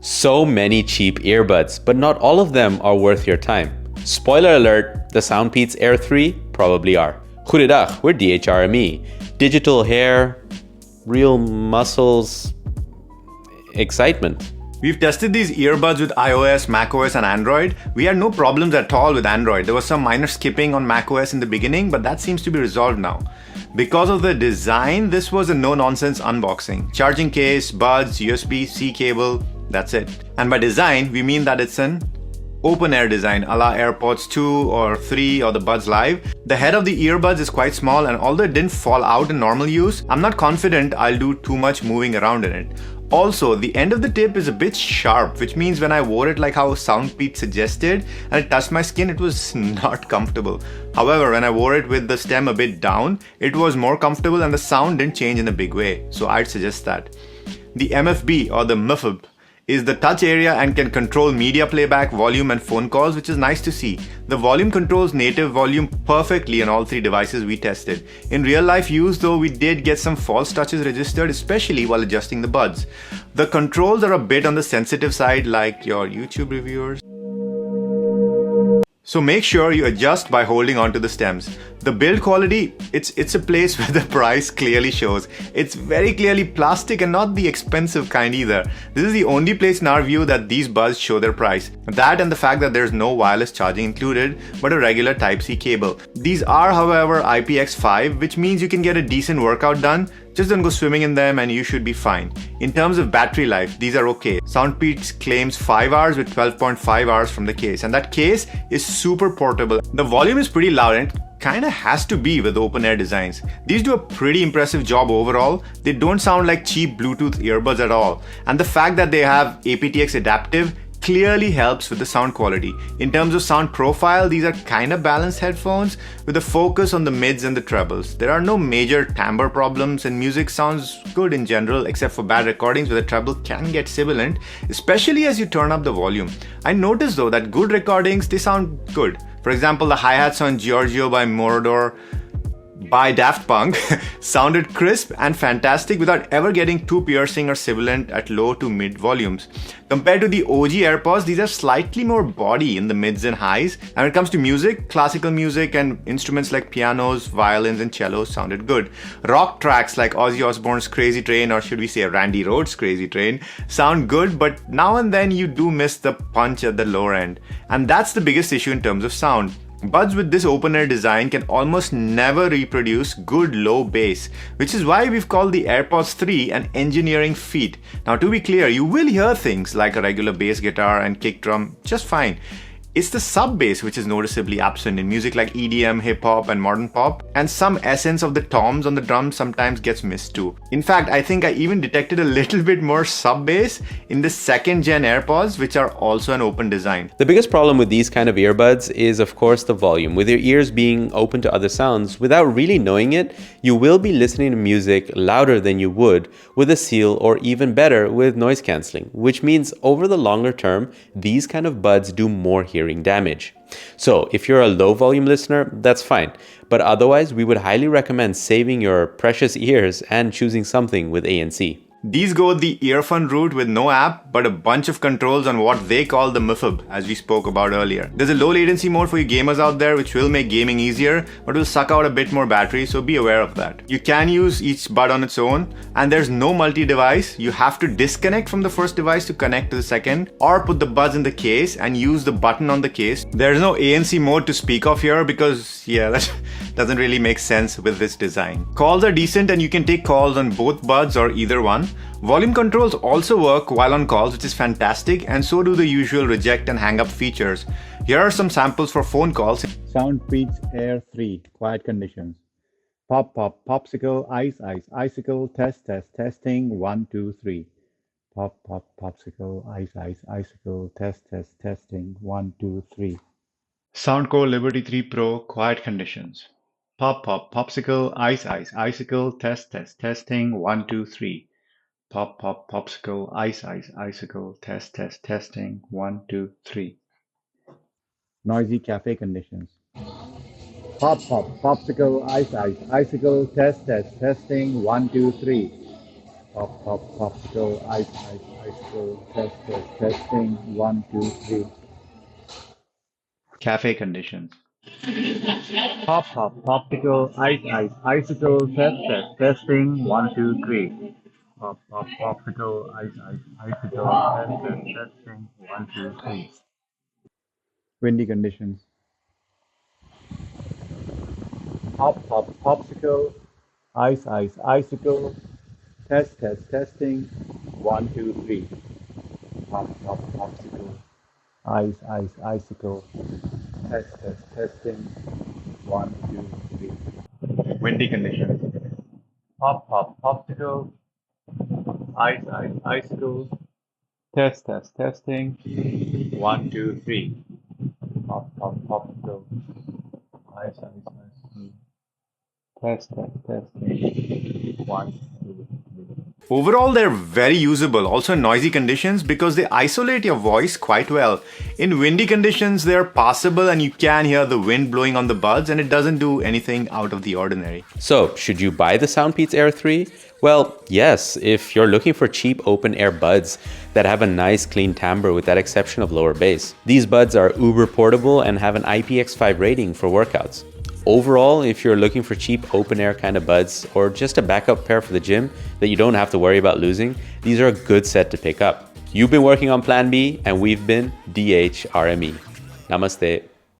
So many cheap earbuds, but not all of them are worth your time. Spoiler alert, the SoundPeats Air 3 probably are. Goedendag, we're DHRME. Digital hair, real muscles, excitement. We've tested these earbuds with iOS, macOS, and Android. We had no problems at all with Android. There was some minor skipping on macOS in the beginning, but that seems to be resolved now. Because of the design, this was a no-nonsense unboxing. Charging case, buds, USB-C cable, that's it. And by design, we mean that it's an open air design, a la AirPods 2 or 3 or the Buds Live. The head of the earbuds is quite small, and although it didn't fall out in normal use, I'm not confident I'll do too much moving around in it. Also, the end of the tip is a bit sharp, which means when I wore it like how SoundPeats suggested and it touched my skin, it was not comfortable. However, when I wore it with the stem a bit down, it was more comfortable and the sound didn't change in a big way, so I'd suggest that. The MFB or the MFB is the touch area and can control media playback, volume and phone calls, which is nice to see. The volume controls native volume perfectly on all three devices we tested. In real life use though, we did get some false touches registered, especially while adjusting the buds. The controls are a bit on the sensitive side, like your YouTube reviewers. So make sure you adjust by holding onto the stems. The build quality, it's a place where the price clearly shows. It's very clearly plastic and not the expensive kind either. This is the only place in our view that these buds show their price. That and the fact that there's no wireless charging included, but a regular Type-C cable. These are, however, IPX5, which means you can get a decent workout done. Just don't go swimming in them and you should be fine. In terms of battery life, these are okay. SoundPeats claims 5 hours with 12.5 hours from the case, and that case is super portable. The volume is pretty loud and it kinda has to be with open air designs. These do a pretty impressive job overall. They don't sound like cheap Bluetooth earbuds at all. And the fact that they have aptX adaptive clearly helps with the sound quality. In terms of sound profile, these are kinda balanced headphones with a focus on the mids and the trebles. There are no major timbre problems and music sounds good in general, except for bad recordings where the treble can get sibilant, especially as you turn up the volume. I noticed though that good recordings, they sound good. For example, the hi-hats on Giorgio by Morador by Daft Punk sounded crisp and fantastic without ever getting too piercing or sibilant at low to mid volumes. Compared to the OG AirPods, these have slightly more body in the mids and highs. And when it comes to music, classical music and instruments like pianos, violins and cellos sounded good. Rock tracks like Ozzy Osbourne's Crazy Train, or should we say Randy Rhoads' Crazy Train, sound good, but now and then you do miss the punch at the lower end. And that's the biggest issue in terms of sound. Buds with this open air design can almost never reproduce good low bass, which is why we've called the AirPods 3 an engineering feat. Now to be clear, you will hear things like a regular bass guitar and kick drum just fine. It's the sub bass which is noticeably absent in music like EDM, hip hop and modern pop, and some essence of the toms on the drums sometimes gets missed too. In fact, I think I even detected a little bit more sub bass in the second gen AirPods, which are also an open design. The biggest problem with these kind of earbuds is of course the volume. With your ears being open to other sounds, without really knowing it, you will be listening to music louder than you would with a seal, or even better with noise cancelling, which means over the longer term, these kind of buds do more hearing damage. So if you're a low volume listener, that's fine. But otherwise, we would highly recommend saving your precious ears and choosing something with ANC. These go the earphone route with no app, but a bunch of controls on what they call the MFB, as we spoke about earlier. There's a low latency mode for you gamers out there, which will make gaming easier, but will suck out a bit more battery, so be aware of that. You can use each bud on its own, and there's no multi-device. You have to disconnect from the first device to connect to the second, or put the buds in the case and use the button on the case. There's no ANC mode to speak of here because, yeah, that doesn't really make sense with this design. Calls are decent and you can take calls on both buds or either one. Volume controls also work while on calls, which is fantastic, and so do the usual reject and hang up features. Here are some samples for phone calls. SoundPeats Air 3, quiet conditions. Pop, pop, popsicle, ice, ice, icicle, test, test, testing, 1, 2, 3. Pop, pop, popsicle, ice, ice, icicle, test, test, testing, 1, 2, 3. Soundcore Liberty 3 Pro, quiet conditions. Pop, pop, popsicle, ice, ice, icicle, test, test, testing, 1, 2, 3. Pop, pop, popsicle, ice, ice, icicle, test, test, testing, 1, 2, 3. Noisy cafe conditions. Pop, pop, popsicle, ice, ice, icicle, test, test, testing, 1, 2, 3. pop, pop, popsicle, ice, ice, icicle, test, test, testing, 1, 2, 3. Cafe conditions. Pop, pop, popsicle, ice, ice, icicle, test, test, testing, 1, 2, 3. Pop, pop, popsicle, ice, ice, icicle, test, test, testing, 1, 2, 3. Windy conditions. Pop, pop, popsicle, ice, ice, icicle, test, test, testing, 1, 2, 3. Pop, pop, popsicle, ice, ice, icicle, test, test, testing, 1, 2, 3. Windy conditions. Pop, pop, popsicle, ice, ice, icicle, test, test, testing, 1, 2, 3. Pop, pop, popsicle, ice, ice, icicle, test, test, testing, 1, 2, 3. Overall, they're very usable, also in noisy conditions because they isolate your voice quite well. In windy conditions, they're passable and you can hear the wind blowing on the buds and it doesn't do anything out of the ordinary. So, should you buy the SoundPeats Air 3? Well, yes, if you're looking for cheap open air buds that have a nice clean timbre with that exception of lower bass. These buds are uber portable and have an IPX5 rating for workouts. Overall, if you're looking for cheap open air kind of buds or just a backup pair for the gym that you don't have to worry about losing, these are a good set to pick up. You've been working on Plan B and we've been DHRME. Namaste.